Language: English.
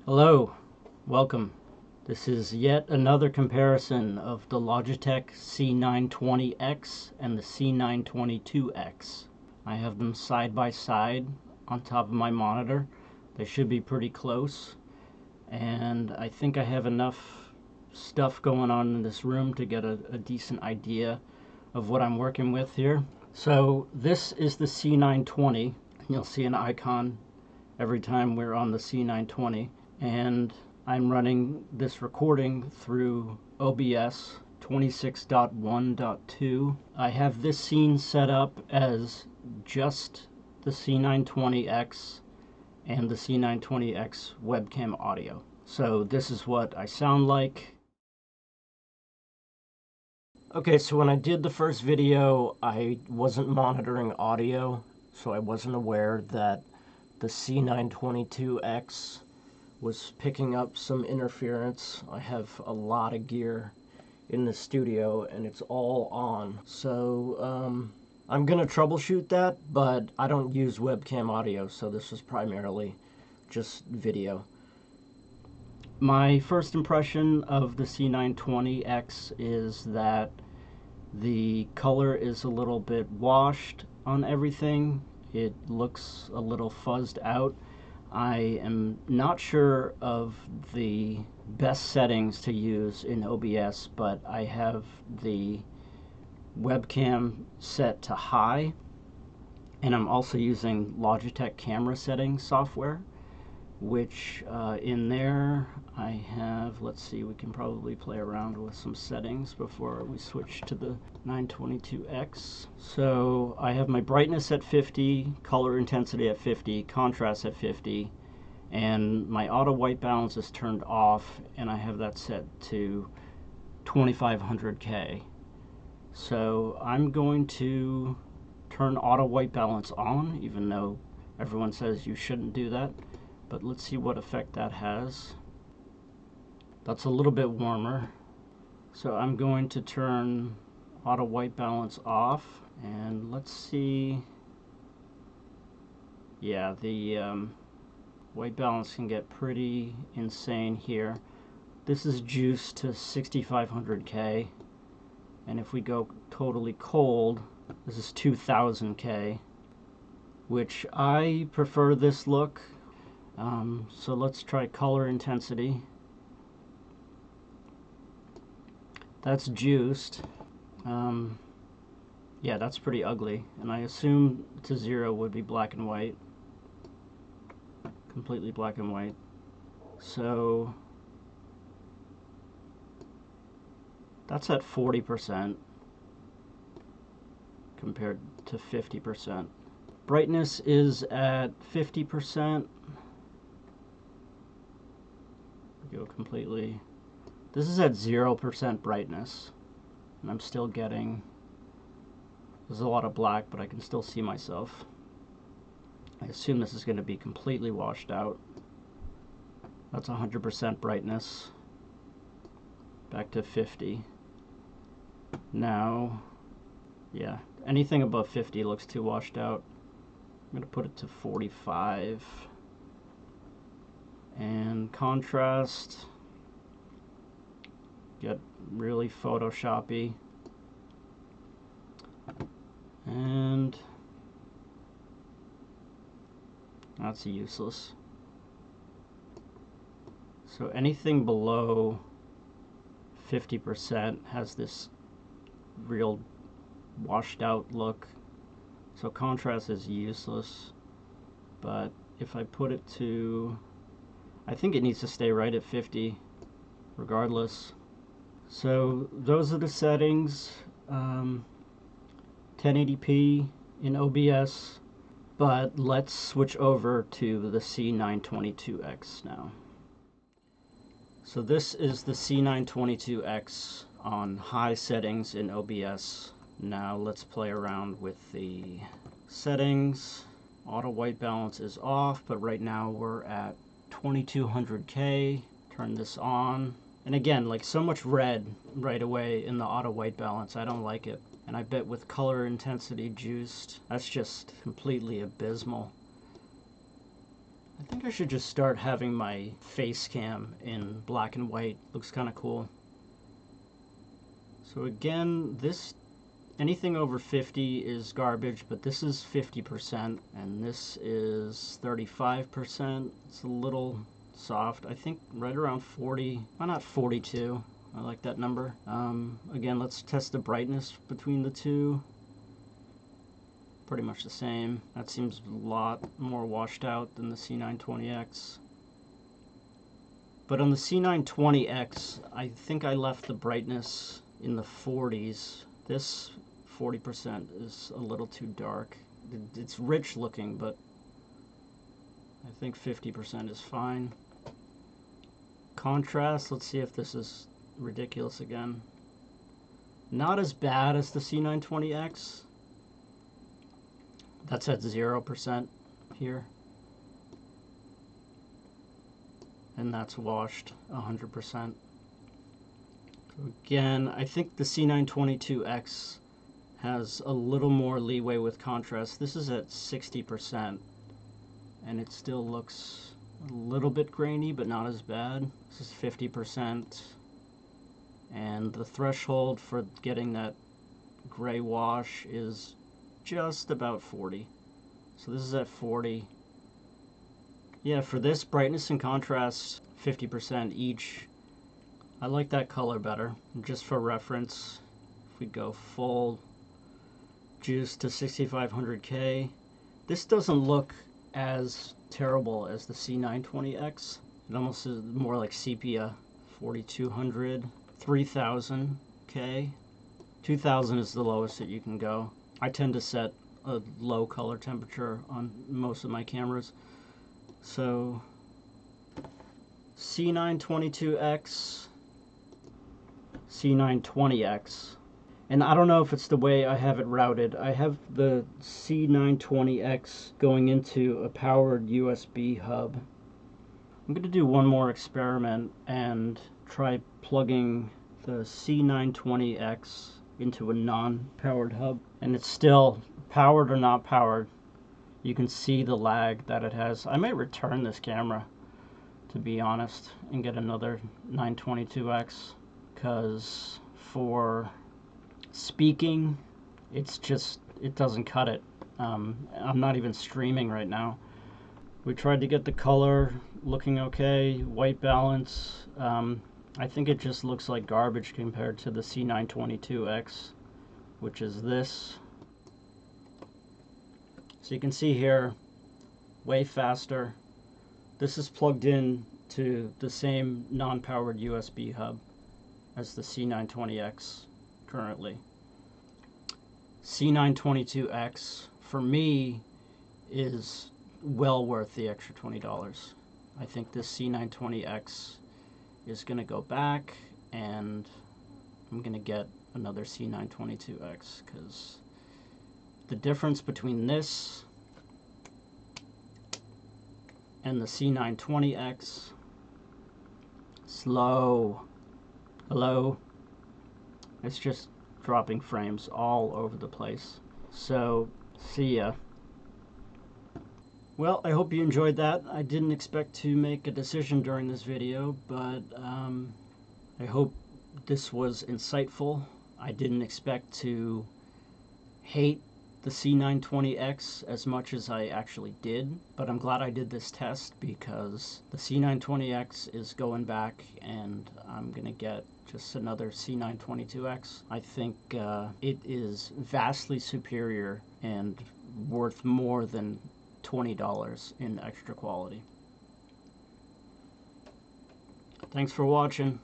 Hello, welcome. This is yet another comparison of the Logitech C920x and the C922x. I have them side by side on top of my monitor. They should be pretty close, and I think I have enough stuff going on in this room to get a decent idea of what I'm working with here. So this is the C920. You'll see an icon every time we're on the C920. And I'm running this recording through OBS 26.1.2. I have this scene set up as just the C920X and the C920X webcam audio. So this is what I sound like. Okay, so when I did the first video, I wasn't monitoring audio, so I wasn't aware that the C922X was picking up some interference. I have a lot of gear in the studio and it's all on. So I'm gonna troubleshoot that, but I don't use webcam audio, so this is primarily just video. My first impression of the C920X is that the color is a little bit washed on everything. It looks a little fuzzed out. I am not sure of the best settings to use in OBS, but I have the webcam set to high, and I'm also using Logitech camera settings software, which in there I have, let's see, we can probably play around with some settings before we switch to the 922X. So I have my brightness at 50, color intensity at 50, contrast at 50, and my auto white balance is turned off, and I have that set to 2500K. So I'm going to turn auto white balance on, even though everyone says you shouldn't do that. But let's see what effect that has. That's a little bit warmer. So I'm going to turn auto white balance off, and let's see. Yeah, the white balance can get pretty insane here. This is juiced to 6500K, and if we go totally cold, this is 2000K, which I prefer this look. So let's try color intensity. That's juiced. Yeah, that's pretty ugly. And I assume to 0 would be black and white. Completely black and white. So that's at 40% compared to 50%. Brightness is at 50%. Go completely. This is at 0% brightness, and I'm still getting, there's a lot of black, but I can still see myself. I assume this is going to be completely washed out. That's 100% brightness. Back to 50. Now, yeah, anything above 50 looks too washed out. I'm going to put it to 45. And contrast, get really photoshoppy, and that's useless. So anything below 50% has this real washed out look, so contrast is useless. But if I put it to, I think it needs to stay right at 50 regardless. So those are the settings. 1080p in OBS, but let's switch over to the C922X now. So this is the C922X on high settings in OBS. Now let's play around with the settings. Auto white balance is off, but right now we're at 2200K. Turn this on. And again, like, so much red right away in the auto white balance. I don't like it. And I bet with color intensity juiced, that's just completely abysmal. I think I should just start having my face cam in black and white. Looks kind of cool. So again, this, anything over 50 is garbage, but this is 50%, and this is 35%. It's a little soft. I think right around 40. Why not 42? I like that number. Again, let's test the brightness between the two. Pretty much the same. That seems a lot more washed out than the C920X. But on the C920X, I think I left the brightness in the 40s. This 40% is a little too dark. It's rich looking, but I think 50% is fine. Contrast, let's see if this is ridiculous again. Not as bad as the C920X. That's at 0% here. And that's washed 100%. So again, I think the C922X has a little more leeway with contrast. This is at 60%, and it still looks a little bit grainy, but not as bad. This is 50%, and the threshold for getting that gray wash is just about 40. So this is at 40. Yeah, for this, brightness and contrast, 50% each. I like that color better. Just for reference, if we go full juice to 6500K, this doesn't look as terrible as the C920X. It almost is more like sepia. 4200, 3000K. 2000 is the lowest that you can go. I tend to set a low color temperature on most of my cameras. So C922X, C920X. And I don't know if it's the way I have it routed. I have the C920X going into a powered USB hub. I'm going to do one more experiment and try plugging the C920X into a non-powered hub. And it's still powered or not powered. You can see the lag that it has. I might return this camera, to be honest, and get another 922X, because for speaking, it's just, it doesn't cut it. I'm not even streaming right now. We tried to get the color looking okay, white balance. I think it just looks like garbage compared to the C922X, which is this. So you can see here, way faster. This is plugged in to the same non-powered USB hub as the C920X currently. C922X, for me, is well worth the extra $20. I think this C920X is going to go back, and I'm going to get another C922X, because the difference between this and the C920X, slow, hello, it's just dropping frames all over the place. So, see ya. Well, I hope you enjoyed that. I didn't expect to make a decision during this video, but I hope this was insightful. I didn't expect to hate the C920X as much as I actually did, but I'm glad I did this test, because the C920X is going back, and I'm gonna get just another C922X. I think it is vastly superior and worth more than $20 in extra quality. Thanks for watching.